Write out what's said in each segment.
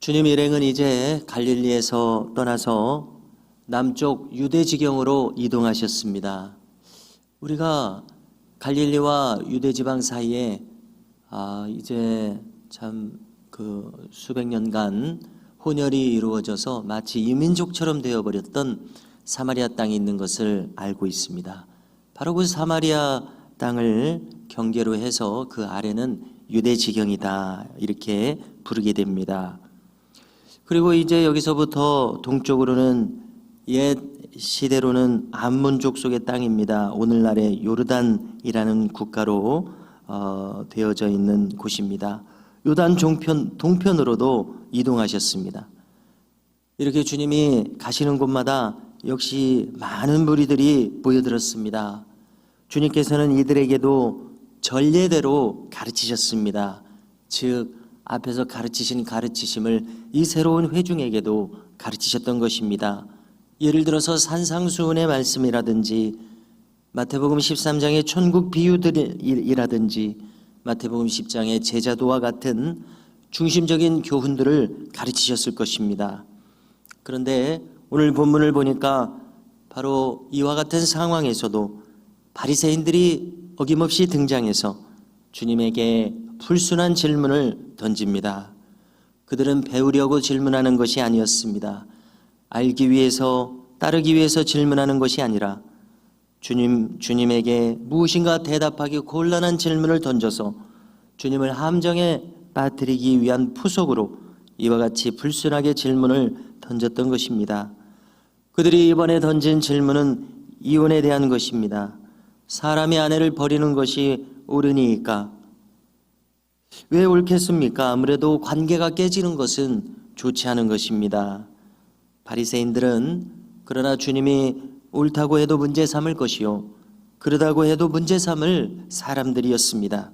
주님 일행은 이제 갈릴리에서 떠나서 남쪽 유대 지경으로 이동하셨습니다. 우리가 갈릴리와 유대 지방 사이에 이제 참 수백 년간 혼혈이 이루어져서 마치 이민족처럼 되어버렸던 사마리아 땅이 있는 것을 알고 있습니다. 바로 그 사마리아 땅을 경계로 해서 그 아래는 유대 지경이다 이렇게 부르게 됩니다. 그리고 이제 여기서부터 동쪽으로는 옛 시대로는 암몬족 속의 땅입니다. 오늘날의 요르단이라는 국가로 되어져 있는 곳입니다. 요단 동편으로도 이동하셨습니다. 이렇게 주님이 가시는 곳마다 역시 많은 무리들이 모여들었습니다. 주님께서는 이들에게도 전례대로 가르치셨습니다. 즉 앞에서 가르치신 가르치심을 이 새로운 회중에게도 가르치셨던 것입니다. 예를 들어서 산상수훈의 말씀이라든지 마태복음 13장의 천국 비유들이라든지 마태복음 10장의 제자도와 같은 중심적인 교훈들을 가르치셨을 것입니다. 그런데 오늘 본문을 보니까 바로 이와 같은 상황에서도 바리새인들이 어김없이 등장해서 주님에게 불순한 질문을 던집니다. 그들은 배우려고 질문하는 것이 아니었습니다. 알기 위해서, 따르기 위해서 질문하는 것이 아니라 주님에게 무엇인가 대답하기 곤란한 질문을 던져서 주님을 함정에 빠뜨리기 위한 포석으로 이와 같이 불순하게 질문을 던졌던 것입니다. 그들이 이번에 던진 질문은 이혼에 대한 것입니다. 사람이 아내를 버리는 것이 옳으니까? 왜 옳겠습니까? 아무래도 관계가 깨지는 것은 좋지 않은 것입니다. 바리새인들은 그러나 주님이 옳다고 해도 문제 삼을 것이요 그러다고 해도 문제 삼을 사람들이었습니다.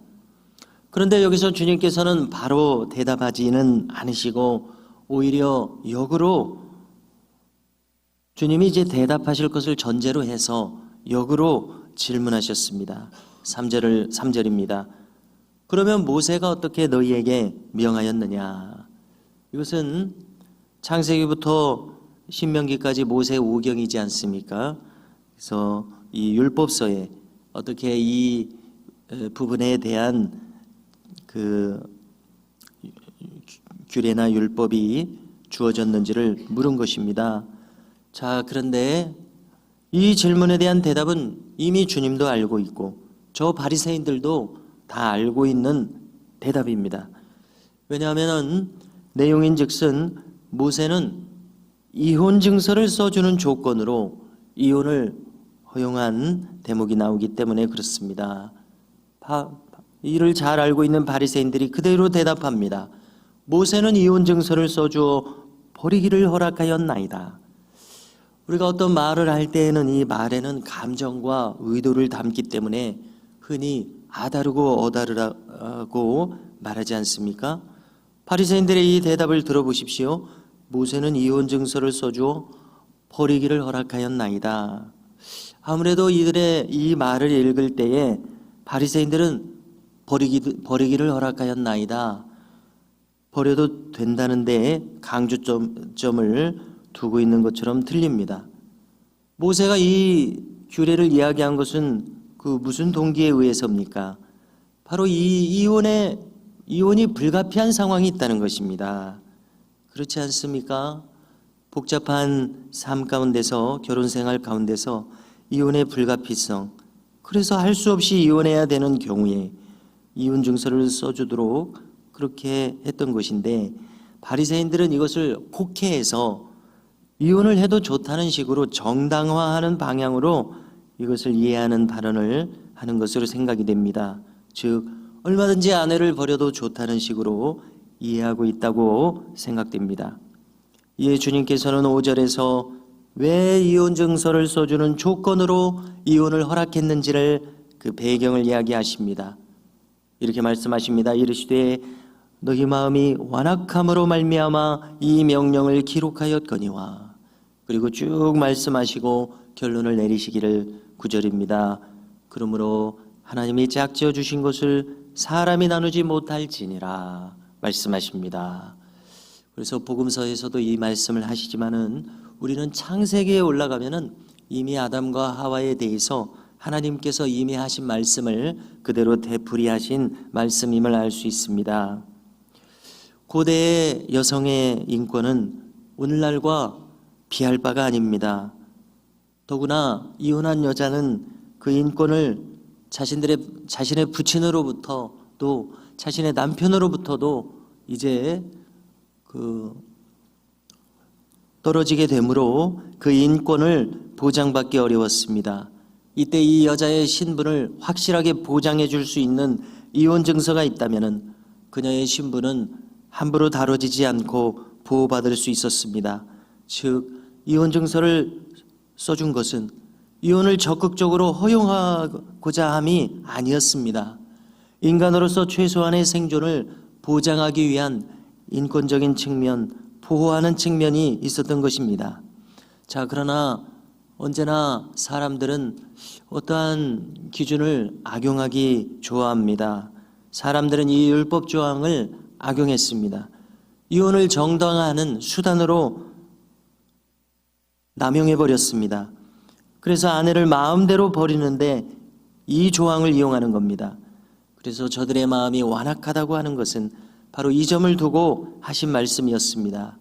그런데 여기서 주님께서는 바로 대답하지는 않으시고 오히려 역으로 주님이 이제 대답하실 것을 전제로 해서 역으로 질문하셨습니다. 3절입니다. 그러면 모세가 어떻게 너희에게 명하였느냐? 이것은 창세기부터 신명기까지 모세 오경이지 않습니까? 그래서 이 율법서에 어떻게 이 부분에 대한 그 규례나 율법이 주어졌는지를 물은 것입니다. 자, 그런데 이 질문에 대한 대답은 이미 주님도 알고 있고 저 바리새인들도 다 알고 있는 대답입니다. 왜냐하면 내용인즉슨 모세는 이혼 증서를 써주는 조건으로 이혼을 허용한 대목이 나오기 때문에 그렇습니다. 이를 잘 알고 있는 바리새인들이 그대로 대답합니다. 모세는 이혼 증서를 써주어 버리기를 허락하였나이다. 우리가 어떤 말을 할 때에는 이 말에는 감정과 의도를 담기 때문에 흔히 아다르고 어다르라고 말하지 않습니까? 바리새인들의 이 대답을 들어보십시오. 모세는 이혼 증서를 써주어 버리기를 허락하였나이다. 아무래도 이들의 이 말을 읽을 때에 바리새인들은 버리기를 허락하였나이다, 버려도 된다는 데에 강조점을 두고 있는 것처럼 들립니다. 모세가 이 규례를 이야기한 것은 무슨 동기에 의해서입니까? 바로 이혼이 불가피한 상황이 있다는 것입니다. 그렇지 않습니까? 복잡한 삶 가운데서, 결혼 생활 가운데서 이혼의 불가피성, 그래서 할 수 없이 이혼해야 되는 경우에 이혼 증서를 써주도록 그렇게 했던 것인데, 바리새인들은 이것을 곡해해서 이혼을 해도 좋다는 식으로 정당화하는 방향으로 이것을 이해하는 발언을 하는 것으로 생각이 됩니다. 즉 얼마든지 아내를 버려도 좋다는 식으로 이해하고 있다고 생각됩니다. 이에 주님께서는 5절에서 왜 이혼 증서를 써주는 조건으로 이혼을 허락했는지를 그 배경을 이야기하십니다. 이렇게 말씀하십니다. 이르시되 너희 마음이 완악함으로 말미암아 이 명령을 기록하였거니와. 그리고 쭉 말씀하시고 결론을 내리시기를 9절입니다. 그러므로 하나님이 짝지어 주신 것을 사람이 나누지 못할지니라 말씀하십니다. 그래서 복음서에서도 이 말씀을 하시지만은 우리는 창세기에 올라가면은 이미 아담과 하와에 대해서 하나님께서 이미 하신 말씀을 그대로 되풀이하신 말씀임을 알 수 있습니다. 고대의 여성의 인권은 오늘날과 비할 바가 아닙니다. 더구나 이혼한 여자는 그 인권을 자신의 부친으로부터 또 자신의 남편으로부터도 이제 떨어지게 되므로 그 인권을 보장받기 어려웠습니다. 이때 이 여자의 신분을 확실하게 보장해 줄 수 있는 이혼 증서가 있다면 그녀의 신분은 함부로 다뤄지지 않고 보호받을 수 있었습니다. 즉 이혼 증서를 써준 것은 이혼을 적극적으로 허용하고자 함이 아니었습니다. 인간으로서 최소한의 생존을 보장하기 위한 인권적인 측면, 보호하는 측면이 있었던 것입니다. 자, 그러나 언제나 사람들은 어떠한 기준을 악용하기 좋아합니다. 사람들은 이 율법 조항을 악용했습니다. 이혼을 정당화하는 수단으로 남용해 버렸습니다. 그래서 아내를 마음대로 버리는데 이 조항을 이용하는 겁니다. 그래서 저들의 마음이 완악하다고 하는 것은 바로 이 점을 두고 하신 말씀이었습니다.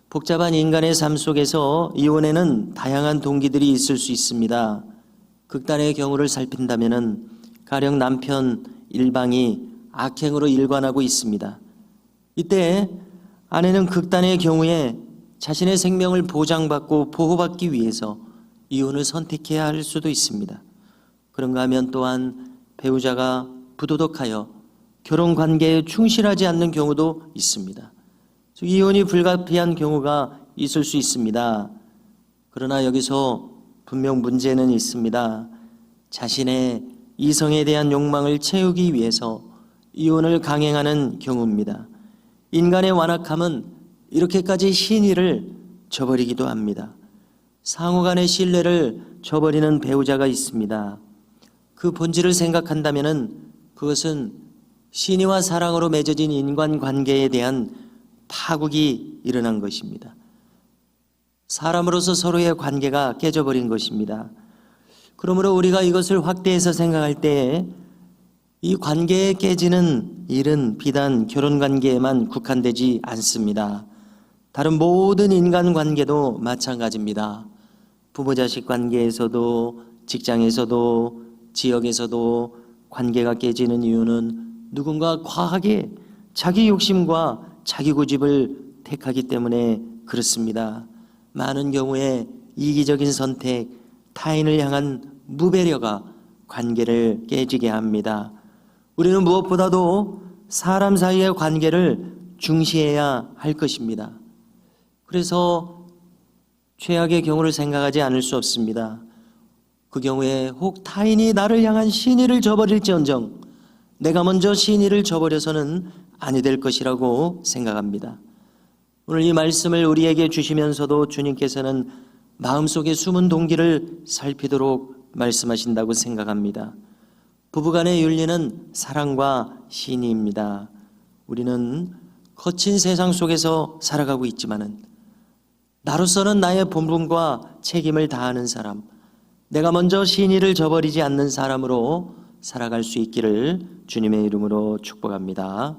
복잡한 인간의 삶 속에서 이혼에는 다양한 동기들이 있을 수 있습니다. 극단의 경우를 살핀다면은 가령 남편 일방이 악행으로 일관하고 있습니다. 이때 아내는 극단의 경우에 자신의 생명을 보장받고 보호받기 위해서 이혼을 선택해야 할 수도 있습니다. 그런가 하면 또한 배우자가 부도덕하여 결혼 관계에 충실하지 않는 경우도 있습니다. 즉 이혼이 불가피한 경우가 있을 수 있습니다. 그러나 여기서 분명 문제는 있습니다. 자신의 이성에 대한 욕망을 채우기 위해서 이혼을 강행하는 경우입니다. 인간의 완악함은 이렇게까지 신의를 저버리기도 합니다. 상호간의 신뢰를 저버리는 배우자가 있습니다. 그 본질을 생각한다면 그것은 신의와 사랑으로 맺어진 인간관계에 대한 파국이 일어난 것입니다. 사람으로서 서로의 관계가 깨져버린 것입니다. 그러므로 우리가 이것을 확대해서 생각할 때 이 관계에 깨지는 일은 비단 결혼관계에만 국한되지 않습니다. 다른 모든 인간관계도 마찬가지입니다. 부모자식 관계에서도 직장에서도 지역에서도 관계가 깨지는 이유는 누군가 과하게 자기 욕심과 자기 고집을 택하기 때문에 그렇습니다. 많은 경우에 이기적인 선택, 타인을 향한 무배려가 관계를 깨지게 합니다. 우리는 무엇보다도 사람 사이의 관계를 중시해야 할 것입니다. 그래서 최악의 경우를 생각하지 않을 수 없습니다. 그 경우에 혹 타인이 나를 향한 신의를 저버릴지언정 내가 먼저 신의를 저버려서는 아니 될 것이라고 생각합니다. 오늘 이 말씀을 우리에게 주시면서도 주님께서는 마음속에 숨은 동기를 살피도록 말씀하신다고 생각합니다. 부부간의 윤리는 사랑과 신의입니다. 우리는 거친 세상 속에서 살아가고 있지만은 나로서는 나의 본분과 책임을 다하는 사람, 내가 먼저 신의를 저버리지 않는 사람으로 살아갈 수 있기를 주님의 이름으로 축복합니다.